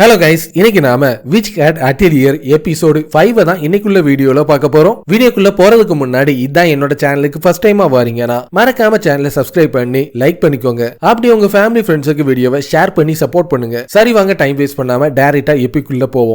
Hello guys, இன்னைக்கு நாம which gate அட்டீரியர் episode 5 தான் இன்னைக்குள்ள வீடியோல பார்க்க போறோம். வீடியோக்குள்ள போறதுக்கு முன்னாடி இதான் என்னோட சேனலுக்கு ஃபர்ஸ்ட் டைமா வாரீங்கன்னா மறக்காம சேனலை சப்ஸ்கிரைப் பண்ணி லைக் பண்ணிக்கோங்க. அப்படி உங்க ஃபேமிலி ஃப்ரெண்ட்ஸுக்கு வீடியோவை ஷேர் பண்ணி சப்போர்ட் பண்ணுங்க. சரி வாங்க, டைம் வேஸ்ட் பண்ணாம டைரக்டா எபிக்குள்ள போவோம்.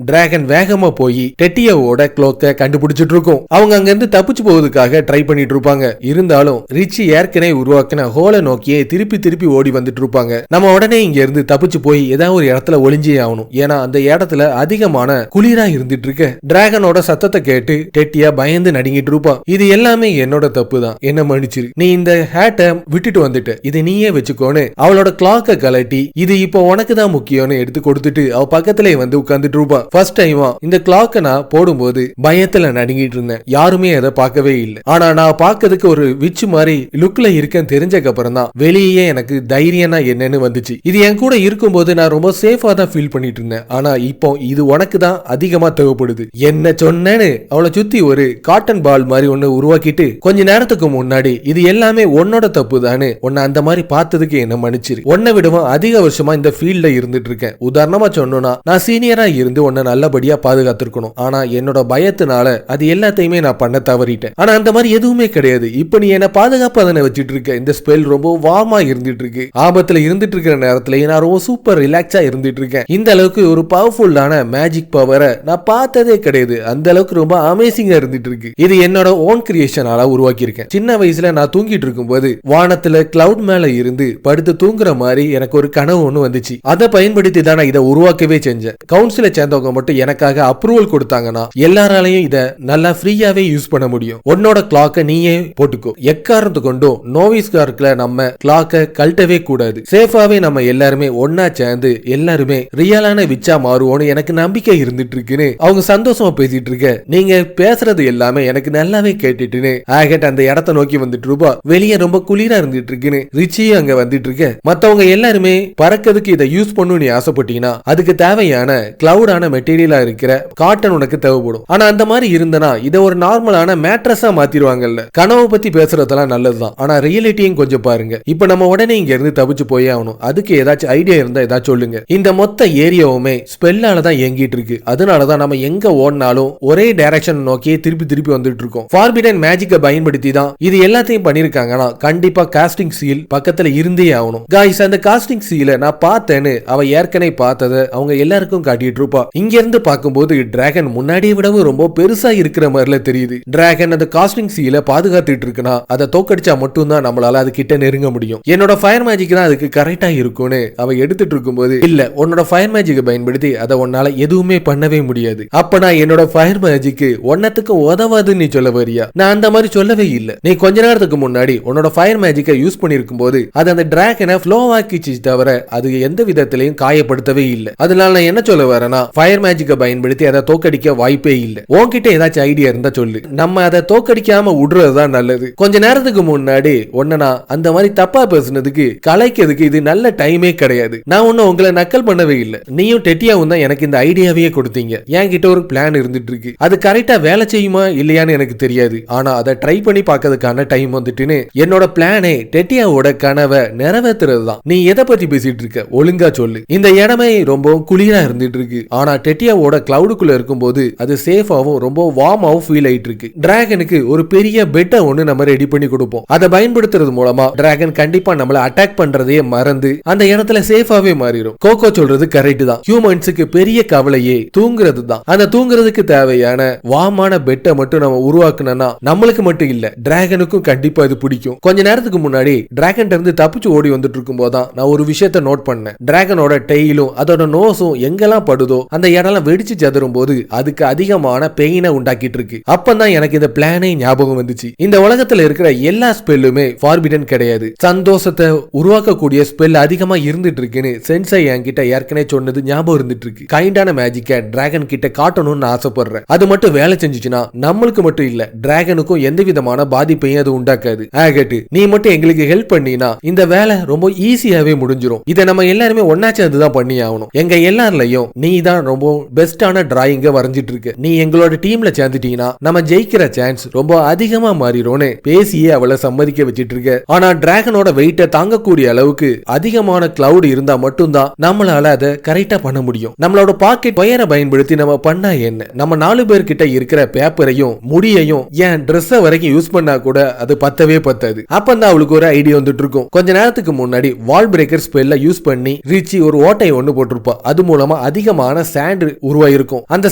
டிராகன் வேகமா போய் டெட்டியாவோட க்ளோக்க கண்டுபிடிச்சிட்டு இருக்கும். அவங்க அங்க இருந்து தப்பிச்சு போவதுக்காக ட்ரை பண்ணிட்டு இருப்பாங்க. இருந்தாலும் ரிச்சி ஏற்கனவே உருவாக்கின ஹோலை நோக்கியே திருப்பி ஓடி வந்துட்டு இருப்பாங்க. நம்ம உடனே இங்க இருந்து தப்பிச்சு போய் ஏதாவது ஒரு இடத்துல ஒளிஞ்சே ஆகணும். ஏன்னா அந்த இடத்துல அதிகமான குளிரா இருந்துட்டு இருக்க. டிராகனோட சத்தத்தை கேட்டு டெட்டியா பயந்து நடுங்கிட்டு இருப்பான். இது எல்லாமே என்னோட தப்பு தான், என்ன மன்னிச்சிரு. நீ இந்த ஹேட்டை விட்டுட்டு வந்துட்ட, இதை நீயே வச்சுக்கோன்னு அவளோட கிளாக்க கலட்டி இது இப்போ உனக்கு தான் முக்கியம்னு எடுத்து கொடுத்துட்டு அவ பக்கத்திலே வந்து உட்கார்ந்துட்டு இருப்பான். ஃபர்ஸ்ட் டைமா இந்த கிளாக்க நான் போடும்போது பயத்துல நடுங்கிட்டு இருந்தேன். யாருமே அதை பார்க்கவே இல்லை. ஆனா நான் பார்க்கிறதுக்கு ஒரு விச்சு மாதிரி லுக்ல இருக்கேன்னு தெரிஞ்சக்கு அப்புறம் தான் வெளியே எனக்கு தைரியம்னா என்னன்னு வந்துச்சு. இது என் கூட இருக்கும்போது நான் ரொம்ப சேஃபா தான் ஃபீல் பண்ணிட்டு இருந்தேன். ஆனா இப்போ இது உனக்கு தான் அதிகமா தேவைப்படுது. என்ன சொன்னேன்னு அவளை சுத்தி ஒரு காட்டன் பால் மாதிரி ஒன்னு உருவாக்கிட்டு கொஞ்ச நேரத்துக்கு முன்னாடி இது எல்லாமே உன்னோட தப்பு தானே, உன்னை அந்த மாதிரி பார்த்ததுக்கு என்ன மன்னிச்சிரு. உன்னை விடவும் அதிக வருஷமா இந்த ஃபீல்ட்ல இருந்துட்டு இருக்கேன். உதாரணமா சொன்னோம்னா நான் சீனியரா இருந்து உன்னை நல்லபடியா பாதுகாத்திருக்கணும். ஆனா என்னோட பயத்தினால அது எல்லாத்தையுமே நான் பண்ண தவறிட்டேன். ஆனா அந்த மாதிரி எதுவுமே கிடையாது. இப்ப நீ என்ன பாதுகாப்பா தானே வச்சிட்டு இருக்க. இந்த ஸ்பெல் ரொம்ப வார்மா இருந்துட்டு இருக்கு. ஆபத்துல இருந்துட்டு இருக்கிற நேரத்துல நான் ரொம்ப சூப்பர் ரிலாக்ஸா இருந்துட்டு இருக்கேன். இந்த அளவுக்கு ஒரு பவர்ஃபுல்லான மேஜிக் பவரை நான் பார்த்ததே கிடையாது. அந்த அளவுக்கு ரொம்ப அமேசிங்கா இருந்துட்டு இருக்கு. இது என்னோட ஓன் கிரியேஷனால உருவாக்கி இருக்கேன். சின்ன வயசுல நான் தூங்கிட்டு இருக்கும் போது வானத்துல கிளவுட் மேல இருந்து படுத்து தூங்குற மாதிரி எனக்கு ஒரு கனவு ஒண்ணு வந்துச்சு. அதை பயன்படுத்தி தான் நான் இதை உருவாக்கவே செஞ்சேன். கவுன்சில சேர்ந்தவங்க மட்டும் எனக்காக அப்ரூவல் கொடுத்தாங்கன்னா எல்லாராலையும் இத நல்லா ஃப்ரீயாவே யூஸ் பண்ண முடியும். உன்னோட கிளாக்க நீயே போட்டுக்கோ. எக்காரணத்து கொண்டும் நோவிஸ் கார்க்ல நம்ம கிளாக்க கழட்டவே கூடாது. சேஃபாவே நம்ம எல்லாருமே ஒன்னா சேர்ந்து எல்லாருமே ரியலான விச்சா மாறுவோம்னு எனக்கு நம்பிக்கை இருந்துட்டு இருக்குன்னு அவங்க சந்தோஷமா பேசிட்டு இருக்க. நீங்க பேசுறது எல்லாமே எனக்கு நல்லாவே கேட்டுட்டுன்னு ஆகட் அந்த இடத்தை நோக்கி வந்துட்டு ரூபா. வெளியே ரொம்ப குளிரா இருந்துட்டு இருக்குன்னு ரிச்சியும் அங்க வந்துட்டு இருக்க. மத்தவங்க எல்லாருமே பறக்கிறதுக்கு இதை யூஸ் பண்ணு நீ ஆசைப்பட்டீங்கன்னா அதுக்கு தேவையான கிளவுடான மெட்டீரியலா இருக்கிற காட்டன் உனக்கு தேவைப்படும். ஆனா அந்த மாதிரி இருந்தனா இதை ஒரு நார்மலான மேட்ரஸா மாத்திடுவாங்கல்ல. கனவு பத்தி பேசுறதெல்லாம் நல்லதுதான், ஆனா ரியாலிட்டியும் கொஞ்சம் பாருங்க. இப்ப நம்ம உடனே இங்க இருந்து தப்பிச்சு போயே ஆகணும். அதுக்கு ஏதாச்சும் ஐடியா இருந்தா ஏதாச்சும் சொல்லுங்க. இந்த மொத்த ஏரியாவுமே ஸ்பெல்லால தான் இயங்கிட்டு இருக்கு. அதனாலதான் நம்ம எங்க ஓடினாலும் ஒரே டைரக்ஷன் நோக்கி திருப்பி வந்துட்டு இருக்கோம். ஃபார்பிடன் மேஜிக்கை பயன்படுத்தி தான் இது எல்லாத்தையும் பண்ணிருக்காங்கன்னா கண்டிப்பா காஸ்டிங் சீல் பக்கத்துல இருந்தே ஆகணும். காய்ஸ், அந்த காஸ்டிங் சீலை நான் பார்த்தேன்னு அவ ஏற்கனவே பார்த்ததை அவங்க எல்லாருக்கும் காட்டிட்டு இருப்பா. இங்க இருந்து பார்க்கும்போது டிராகன் முன்னாடியே விடவும் ரொம்ப பெருசா இருக்கிற மாதிரில தெரியுது. டிராகன் அந்த காஸ்டிங் சீல பாதுகாத்துட்டு இருக்குன்னா அதை தோக்கடிச்சா மட்டும் தான் நம்மளால அது கிட்ட நெருங்க முடியும். என்னோட ஃபயர் மேஜிக் தான் அதுக்கு கரெக்டா இருக்கும்னு அவ எடுத்துட்டு இருக்கும்போது இல்ல, உன்னோட ஃபயர் மேஜிக்கை பயன்படுத்தி அதை உன்னால எதுவுமே பண்ணவே முடியாது. அப்ப நான் என்னோட ஃபயர் மேஜிக் ஒன்னத்துக்கு உதவாதுன்னு நீ சொல்ல வரியா? நான் அந்த மாதிரி சொல்லவே இல்லை. நீ கொஞ்ச நேரத்துக்கு முன்னாடி உன்னோட ஃபயர் மேஜிக்கை யூஸ் பண்ணிருக்கும் போது அது அந்த டிராகனை ஃப்ளோ ஆக்கிச்சு தவிர அது எந்த விதத்திலையும் காயப்படுத்தவே இல்லை. அதனால நான் என்ன சொல்ல வரேன்னா ஃபயர் மேஜிக்கை பயன்படுத்தி அதை தோக்கடிக்க வாய்ப்பே இல்லை. உன்கிட்ட ஏதாச்சும் ஐடியா இருந்தா சொல்லு. நம்ம அதை தோக்கடிக்காம விடுறதுதான் நல்லது. கொஞ்ச நேரத்துக்கு முன்னாடி ஒன்னா அந்த மாதிரி தப்பா பேசுனதுக்கு கலைக்கிறதுக்கு இது நல்ல டைமே கிடையாது. நான் ஒன்னும் உங்களை நக்கல் பண்ணவே இல்லை. நீயும் டெட்டியாவும் தான் எனக்கு இந்த ஐடியாவே கொடுத்தீங்க. என்கிட்ட ஒரு பிளான் இருந்துட்டு இருக்கு. அது கரெக்டா வேலை செய்யுமா இல்லையான்னு எனக்கு தெரியாது. ஆனா அதை ட்ரை பண்ணி பார்க்கறதுக்கான டைம் வந்துட்டுன்னு என்னோட பிளானே டெட்டியாவோட கனவை நிறைவேற்றுறது தான். நீ எதை பத்தி பேசிட்டு இருக்க? ஒழுங்கா சொல்லு. இந்த இடமே ரொம்ப குளிரா இருந்துட்டு இருக்கு. ஆனா டெட்டியாவோட கிளவுடுக்குள்ள இருக்கும்போது அது சேஃபாவும் ரொம்ப வார்மாவும் ஃபீல் ஆயிட்டு இருக்கு. டிராகனுக்கு ஒரு பெரிய பெட்டை ஒண்ணு நம்ம ரெடி பண்ணி கொடுப்போம். அதை பயன்படுத்துறது மூலமா டிராகன் கண்டிப்பா நம்மள அட்டாக் பண்றதையே மறந்து அந்த இடத்துல சேஃபாவே மாறிடும். கோகோ சொல்றது கரெக்ட் தான். ஹியூமன்ஸுக்கு பெரிய கவலையே தூங்குறது தான். அந்த தூங்குறதுக்கு தேவையான வார்மான பெட்டை மட்டும் நம்ம உருவாக்கணும்னா நம்மளுக்கு மட்டும் இல்ல, டிராகனுக்கும் கண்டிப்பா இது பிடிக்கும். கொஞ்ச நேரத்துக்கு முன்னாடி டிராகன் இருந்து தப்பிச்சு ஓடி வந்துட்டு இருக்கும் போதான் நான் ஒரு விஷயத்தை நோட் பண்ணேன். டிராகனோட டெயிலும் அதோட நோஸும் எங்கெல்லாம் படுதோ அந்த இடம்லாம் வெடிச்சு ஜதரும் போது அதுக்கு அதிகமான பெயினை உண்டாக்கிட்டு இருக்கு. அப்பதான் எனக்கு இந்த பிளானே ஞாபகம் வந்துச்சு. இந்த உலகத்துல இருக்கிற எல்லா ஸ்பெல்லுமே ஃபார்பிடன் கிடையாது. சந்தோஷத்தை உருவாக்கக்கூடிய ஸ்பெல் அதிகமா இருந்துட்டு இருக்குன்னு சென்சை என்கிட்ட ஏற்கனவே சொன்னது ஞாபகம் இருந்துட்டு இருக்கு. கைண்டான மேஜிக்கை டிராகன் கிட்ட காட்டணும்னு ஆசைப்படுறேன். அது மட்டும் வேலை செஞ்சுச்சுன்னா நம்மளுக்கு மட்டும் இல்ல, டிராகனுக்கும் எந்த விதமான பாதிப்பையும் அது உண்டாக்காது. ஆகட்டு நீ மட்டும் எங்களுக்கு ஹெல்ப் பண்ணினா இந்த வேலை ரொம்ப ஈஸியாவே முடிஞ்சிடும். இதை நம்ம எல்லாருமே ஒன்னா சேர்ந்துதான் பண்ணி ஆகணும். எங்க எல்லாரையும் நீ தான் ரொம்ப ரொம்பவும் பெஸ்டான டிராயிங்க வரைஞ்சிட்டு இருக்கு. நீ எங்களோட டீம்ல சேர்ந்துட்டீங்கன்னா நம்ம ஜெயிக்கிற சான்ஸ் ரொம்ப அதிகமா மாறிடும்னு பேசியே அவளை சம்மதிக்க வச்சிட்டு இருக்க. ஆனா டிராகனோட வெயிட்ட தாங்கக்கூடிய அளவுக்கு அதிகமான கிளவுட் இருந்தா மட்டும்தான் நம்மளால அதை கரெக்டா பண்ண முடியும். நம்மளோட பாக்கெட் ஒயரை பயன்படுத்தி நம்ம பண்ணா என்ன, நம்ம 4 பேர்கிட்ட இருக்கிற பேப்பரையும் முடியையும் ஏன் ட்ரெஸ் வரைக்கும் யூஸ் பண்ணா கூட அது பத்தவே பத்தாது. அப்பதான் அவளுக்கு ஒரு ஐடியா வந்துட்டு இருக்கும். கொஞ்ச நேரத்துக்கு முன்னாடி வால் பிரேக்கர் ஸ்பெல்ல யூஸ் பண்ணி ரிச்சி ஒரு ஓட்டை ஒண்ணு போட்டிருப்பா. அது மூலமா அதிகமான சாண்ட் உருவாயிருக்கும். அந்த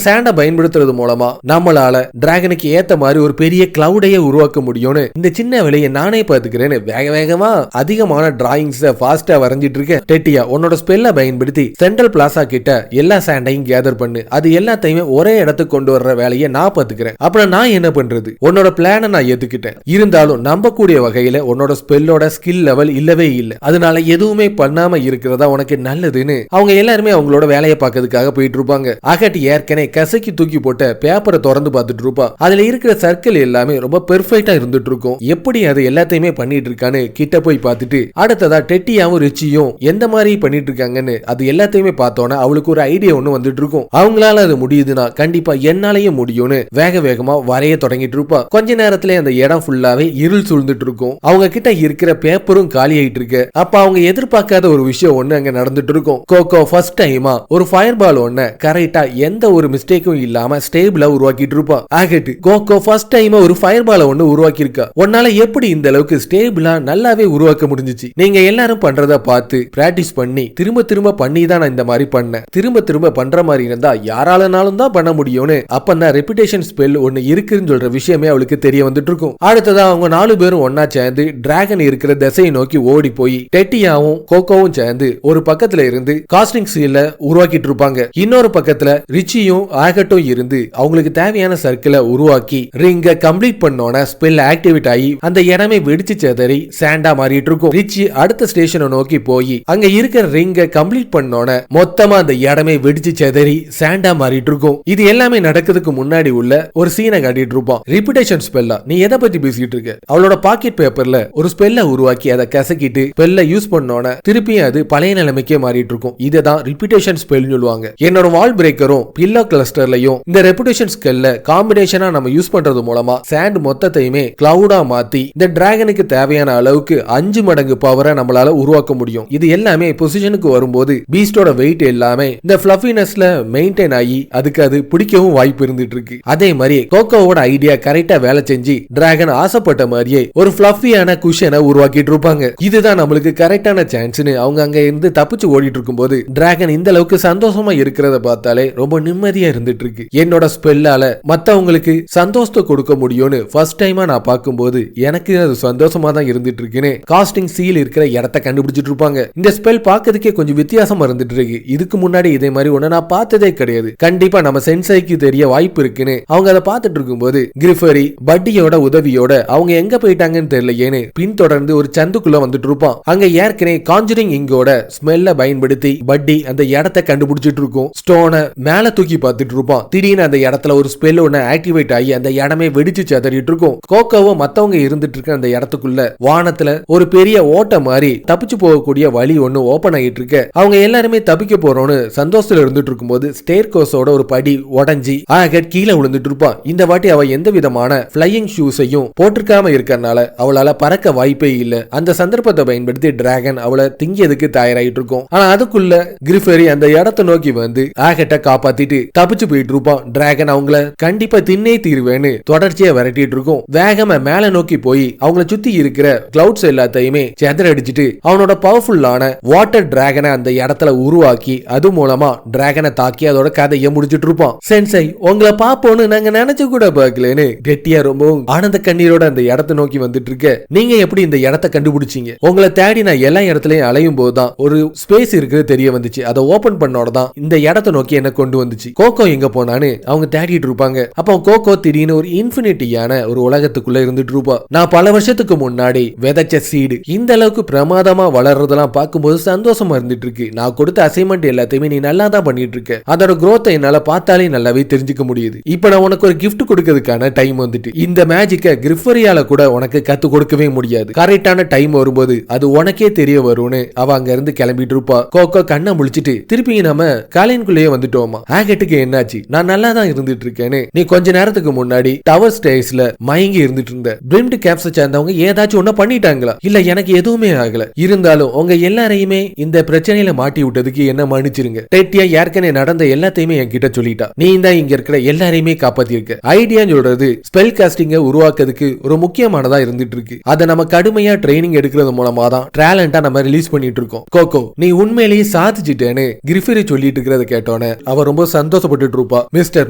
சாண்டை பயன்படுத்துறது மூலமா நம்மளால டிராகனுக்கு ஏத்த மாதிரி ஒரு பெரிய கிளவுடையே உருவாக்க முடியும்னு இந்த சின்ன வேலையை நானே பாத்துக்கிறேன்னு வேக வேகமா அதிகமான டிராயிங்ஸ் ஃபாஸ்டா வரைஞ்சிட்டு இருக்கேன். டெட்டியா உன்னோட ஸ்பெல்ல பயன்படுத்தி சென்ட்ரல் பிளாசா கிட்ட எல்லா சாண்டையும் கேதர் பண்ணு. அது எல்லாத்தையுமே ஒரே இடத்துக்கு கொண்டு வர்ற வேலையை நான் பாத்துக்கிறேன். அப்புறம் நான் என்ன பண்றது, உன்னோட பிளானை நான் ஏத்துக்கிட்டேன். இருந்தாலும் நம்பக்கூடிய வகையில உன்னோட ஸ்பெல்லோட ஸ்கில் லெவல் இல்லவே இல்லை. அதனால எதுவுமே பண்ணாம இருக்கிறதா உனக்கு நல்லதுன்னு அவங்க எல்லாருமே அவங்களோட வேலையை பார்க்கறதுக்காக போயிட்டு இருப்பாங்க. அகட்டி ஏற்கனவே கசக்கி தூக்கி போட்ட பேப்பரை திறந்து பார்த்துட்டு இருப்பா. அதுல இருக்கிற சர்க்கிள் எல்லாமே ரொம்ப பெர்ஃபெக்ட்டா இருந்துட்டு இருக்கும். எப்படி அது எல்லாத்தையுமே பண்ணிட்டு இருக்கான்னு கிட்ட போய் பார்த்துட்டு அடுத்ததா டெட்டியாவும் ரிச்சியும் எந்த மாதிரி பண்ணிட்டு இருக்காங்கன்னு அது எல்லாத்தையுமே பார்த்தோன்னா அவளுக்கு ஒரு ஐடியா ஒண்ணு வந்துட்டு இருக்கும். அவங்களால அது முடியுதுன்னா கண்டிப்பா என்னாலேயே முடியும்னு வேக வேகமா வரைய தொடங்கிட்டு இருப்பா. கொஞ்ச நேரத்துல அந்த இடம் ஃபுல்லாவே இருள் சூழ்ந்துட்டு இருக்கும். அவங்க கிட்ட இருக்கிற பேப்பரும் காலி ஆயிட்டு இருக்கு. அப்ப அவங்க எதிர்பார்க்காத ஒரு விஷயம் ஒண்ணு அங்க நடந்துட்டு இருக்கும். கோகோ ஃபர்ஸ்ட் டைமா ஒரு ஃபயர் பால் ஒண்ணு கரெக்டா எந்த ஒரு மிஸ்டேக்கும் இல்லாம ஸ்டேபிளா உருவாக்கிட்டு இருப்பா. ஆகட்டு கோகோ ஃபர்ஸ்ட் டைமா ஒரு ஃபயர் பால் ஒண்ணு உருவாக்கி இருக்கா. உன்னால எப்படி இந்த அளவுக்கு ஸ்டேபிளா நல்லாவே உருவாக்க முடிஞ்சிச்சு. நீங்க எல்லாரும் பண்றத பார்த்து பிராக்டிஸ் பண்ணி திரும்ப திரும்ப பண்ணி தான் நான் இந்த மாதிரி பண்ணேன். திரும்ப திரும்ப பண்ற மாதிரி இருந்தா யாராலனாலும் தான் பண்ண முடியும்னு அப்பதான் ரெபுடேஷன் ஸ்பெல் ஒண்ணு இருக்குன்னு சொல்ற விஷயமே அவளுக்கு தெரிய வந்துட்டு இருக்கும். அடுத்ததா அவங்க 4 பேரும் ஒன்னா சேர்ந்து டிராகன் இருக்கிற திசையை நோக்கி ஓடி போய் டெட்டியாவும் கோகோவும் சேர்ந்து ஒரு பக்கத்துல இருந்து காஸ்டிங் சீல உருவாக்கிட்டு இருப்பாங்க. இன்னொரு பக்கத்துல ரிச்சியும் ஆகட்டும் இருந்து அவங்களுக்கு தேவையான சர்க்கிளை உருவாக்கி ரிங்க கம்ப்ளீட் பண்ணோன ஸ்பெல் ஆக்டிவேட் ஆகி அந்த இடமே வெடிச்சு செதறி சாண்டா மாறிட்டு இருக்கும். ரிச்சி அடுத்த ஸ்டேஷனை நோக்கி போய் அங்க இருக்கிற ரிங்க கம்ப்ளீட் பண்ணோன மொத்தமா அந்த இடமே வெடிச்சு செதறி சாண்டா மாறிட்டு இருக்கும். இது எல்லாமே நடக்கிறதுக்கு முன்னாடி உள்ள ஒரு சீனை காட்டிட்டு இருப்பான். ரிபிடேஷன் ஸ்பெல்லா நீ எதை பத்தி பேசிட்டு இருக்க? அவளோட பாக்கெட் பேப்பர்ல ஒரு ஸ்பெல்ல உருவாக்கி அதை கசக்கிட்டு ஸ்பெல்ல யூஸ் பண்ணோன திருப்பியும் அது பழைய நிலைமைக்கே மாறிட்டு இருக்கும். இதுதான் ரிபிடேஷன் ஸ்பெல் சொல்லுவாங்க. என்னோட வால் பிரேக்கரும் பில்லோ கிளஸ்டர்லயும் இந்த ரெபுடேஷன் ஸ்பெல்ல காம்பினேஷனா நம்ம யூஸ் பண்றது மூலமா சாண்ட் மொத்தத்தையுமே கிளவுடா மாத்தி இந்த டிராகனுக்கு தேவையான அளவுக்கு 5 மடங்கு பவரை நம்மளால உருவாக்க முடியும். இது எல்லாமே பொசிஷனுக்கு வரும்போது பீஸ்டோட வெயிட் எல்லாமே இந்த ஃப்ளஃபினஸ்ல மெயின்டைன் ஆகி அதுக்கு அது பிடிக்கவும் வாய்ப்பு இருந்துட்டு இருக்கு. அதே மாதிரி கோகோவோட ஐடியா கரெக்டா வேலை செஞ்சு டிராகன் ஆசைப்பட்ட மாதிரியே ஒரு ஃப்ளஃபியான குஷனை உருவாக்கிட்டு இருப்பாங்க. இதுதான் நம்மளுக்கு கரெக்டான சான்ஸ்னு அவங்க அங்க இருந்து தப்பிச்சு ஓடிட்டு இருக்கும்போது டிராகன் இந்த அளவுக்கு சந்தோஷமா இருக்கிறத பார்த்தாலே ரொம்ப நிம்மதியா இருந்துட்டு இருக்கு. என்னோட ஸ்பெல்லால மத்தவங்களுக்கு சந்தோஷத்தை கொடுக்க முடியும்னு ஃபர்ஸ்ட் டைமா நான் பார்க்கும்போது எனக்கு அது சந்தோஷமா தான் இருந்துட்டு இருக்குன்னு காஸ்டிங் சீல் இருக்கிற இடத்தை கண்டுபிடிச்சிட்டு இருப்பாங்க. இந்த ஸ்பெல் பார்க்கறதுக்கே கொஞ்சம் வித்தியாசமா இருந்துட்டு இருக்கு. இதுக்கு முன்னாடி இதே மாதிரி ஒண்ணு நான் பார்த்ததே கிடையாது. கண்டிப்பா நம்ம சென்சைக்கு தெரிய வாய்ப்பு இருக்குன்னு அவங்க அதை பார்த்துட்டு இருக்கும்போது கிரிஃபரி பட்டியோட உதவியோட அவங்க எங்க போயிட்டாங்கன்னு தெரியலையேன்னு பின்தொடர்ந்து ஒரு சந்துக்குள்ள வந்துட்டு இருப்பான். அங்க ஏற்கனவே கான்ஜரிங் இங்கோட ஸ்மெல்ல பயன்படுத்தி பட்டி அந்த இடத்தை கண்டுபிடிச்சிட்டு இருக்கும். ஸ்டோனை மேல தூக்கி பார்த்துட்டு இருப்பான். திடீர்னு அந்த இடத்துல ஒரு ஸ்பெல் ஒன்னு ஆக்டிவேட் ஆகி அந்த இடமே வெடிச்சு செதறிட்டு இருக்கும். கோகோவோ மத்தவங்க இருந்துட்டு இருக்க அந்த இடத்துக்குள்ள வானத்துல ஒரு பெரிய ஓட்ட மாதிரி தப்பிச்சு போகக்கூடிய வழி ஒன்னு ஓபன் ஆகிட்டு இருக்க. அவங்க எல்லாருமே தப்பிக்க போறோம்னு சந்தோஷத்துல இருந்துட்டு இருக்கும்போது ஸ்டேர் கோஸோட ஒரு படி உடஞ்சி ஆகட் கீழே விழுந்துட்டு இருப்பான். இந்த வாட்டி அவ எந்த விதமான ஃபிளையிங் ஷூஸையும் போட்டிருக்காம இருக்கறனால அவளால பறக்க வாய்ப்பே இல்ல. அந்த சந்தர்ப்பத்தை பயன்படுத்தி டிராகன் அவளை திங்கியதுக்கு தயாராயிட்டு இருக்கும். ஆனா அதுக்குள்ள கிரிஃபரி அந்த இடத்தை நோக்கி வந்து ஆகட்ட காப்பாத்திட்டு தப்பிச்சு போயிட்டு இருப்பான். டிராகன் அவங்கள கண்டிப்பா தின்னே தீர்வேன்னு தொடர்ச்சியா விரட்டிட்டு இருக்கும். வேகமா மேல நோக்கி போய் அவங்கள சுத்தி இருக்கிற கிளவுட்ஸ் எல்லாத்தையுமே செதற அடிச்சிட்டு அவனோட பவர்ஃபுல்லான வாட்டர் டிராகனை அந்த இடத்துல உருவாக்கி அது மூலமா டிராகனை தாக்கி அதோட கதையை முடிச்சிட்டு இருப்பான். சென்சை உங்களை பாப்போன்னு நாங்க நினைச்சு கூட பாக்கலன்னு கெட்டியா ரொம்பவும் ஆனந்த கண்ணீரோட அந்த இடத்தை நோக்கி வந்துட்டு இருக்க. நீங்க எப்படி இந்த இடத்தை கண்டுபிடிச்சீங்க? உங்களை தேடி நான் எல்லா இடத்துலயும் அலையும் போதுதான் ஒரு ஸ்பேஸ் இருக்கு தெரிய வந்துச்சு. அதை ஓபன் பண்ணோட தான் இந்த இடத்தை நோக்கி என்ன கொண்டு வந்துச்சு. கோகோ எங்க போனான்னு அவங்க தேடிட்டு இருப்பாங்க. அப்போ கோகோ திடீர்னு ஒரு இன்ஃபினிட்டியான ஒரு உலகத்துக்குள்ள இருந்துட்டு இருப்பா. நான் பல வருஷத்துக்கு முன்னாடி விதைச்ச சீடு இந்த அளவுக்கு பிரமாதமா வளர்றதெல்லாம் பார்க்கும்போது சந்தோஷமா இருந்துட்டு இருக்கு. நான் கொடுத்த அசைன்மெண்ட் எல்லாத்தையுமே நீ நல்லா தான் பண்ணிட்டு இருக்க. அதோட growth என்னால பார்த்தாலே நல்லாவே தெரிஞ்சுக்க முடியுது. இப்ப நான் உனக்கு ஒரு gift கொடுக்கிறதுக்கான டைம் வந்துட்டு. இந்த மேஜிக்க கிரிஃபரியால கூட உனக்கு கத்து கொடுக்கவே முடியாது. கரெக்டான டைம் வரும்போது அது உனக்கே தெரிய வரும்னு அவ அங்க இருந்து கிளம்பிட்டு இருப்பா. கோகோ கண்ணை முழிச்சிட்டு திருப்பி நம்ம காலையின்குள்ள வீட்டுக்குள்ளேயே வந்துட்டோமா, ஆகட்டுக்கு என்னாச்சு, நான் நல்லா தான் இருந்துட்டு இருக்கேன்னு நீ கொஞ்ச நேரத்துக்கு முன்னாடி டவர் ஸ்டேஸ்ல மயங்கி இருந்துட்டு இருந்த பிரிம்ட் கேப்ஸை சேர்ந்தவங்க ஏதாச்சும் ஒண்ணு பண்ணிட்டாங்களா? இல்ல எனக்கு எதுவுமே ஆகல. இருந்தாலும் உங்க எல்லாரையுமே இந்த பிரச்சனையில மாட்டி விட்டதுக்கு என்ன மன்னிச்சிருங்க. டெட்டியா ஏற்கனவே நடந்த எல்லாத்தையுமே என்கிட்ட சொல்லிட்டா. நீ தான் இங்க இருக்கிற எல்லாரையுமே காப்பாத்திருக்க. ஐடியான்னு சொல்றது ஸ்பெல் காஸ்டிங்க உருவாக்குறதுக்கு ஒரு முக்கியமானதா இருந்துட்டு இருக்கு. அதை நம்ம கடுமையா ட்ரைனிங் எடுக்கிறது மூலமா தான் டேலண்டா நம்ம ரிலீஸ் பண்ணிட்டு இருக்கோம். கோகோ நீ உண்மையிலேயே சாதிச்சிட்டேன்னு கிரிஃபிரி சொல்லிட்டு இருக்கிறத கேட்டோன்னே அவ ரொம்ப சந்தோஷப்பட்டு இருப்பா. மிஸ்டர்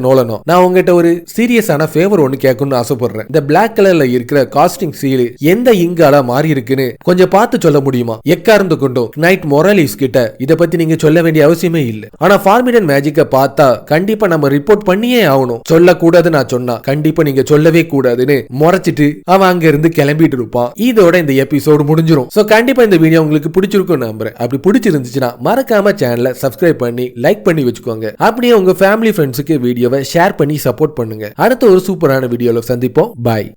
நோலனோ, நான் உங்ககிட்ட ஒரு சீரியஸான ஃபேவர் ஒன்னு கேட்கணும்னு ஆசைப்படுறேன். இந்த பிளாக் கலர்ல இருக்கிற காஸ்டிங் சீல் எந்த இங்கால மாறி இருக்குன்னு கொஞ்சம் பார்த்து சொல்ல முடியுமா? எக்காரந்து கொண்டும் நைட் மொராலிஸ் கிட்ட இத பத்தி நீங்க சொல்ல வேண்டிய அவசியமே இல்ல. ஆனா ஃபார்மிடன் மேஜிக்க பார்த்தா கண்டிப்பா நம்ம ரிப்போர்ட் பண்ணியே ஆகணும். சொல்லக்கூடாது நான் சொன்னா கண்டிப்பா நீங்க சொல்லவே கூடாதுன்னு முறைச்சிட்டு அவன் அங்க இருந்து கிளம்பிட்டு இருப்பான். இதோட இந்த எபிசோடு முடிஞ்சிரும். சோ கண்டிப்பா இந்த வீடியோ உங்களுக்கு பிடிச்சிருக்கும் நம்புறேன். அப்படி பிடிச்சிருந்துச்சுன்னா மறக்காம சேனலை சப்ஸ்கிரைப் பண்ணி லைக் பண்ணி வச்சுக்கோங்க. அப்படியே உங்க ஃபேமிலி ஃப்ரெண்ட்ஸுக்கு வீடியோவை ஷேர் பண்ணி சப்போர்ட் பண்ணுங்க. அடுத்த ஒரு சூப்பரான வீடியோல சந்திப்போம். பாய்.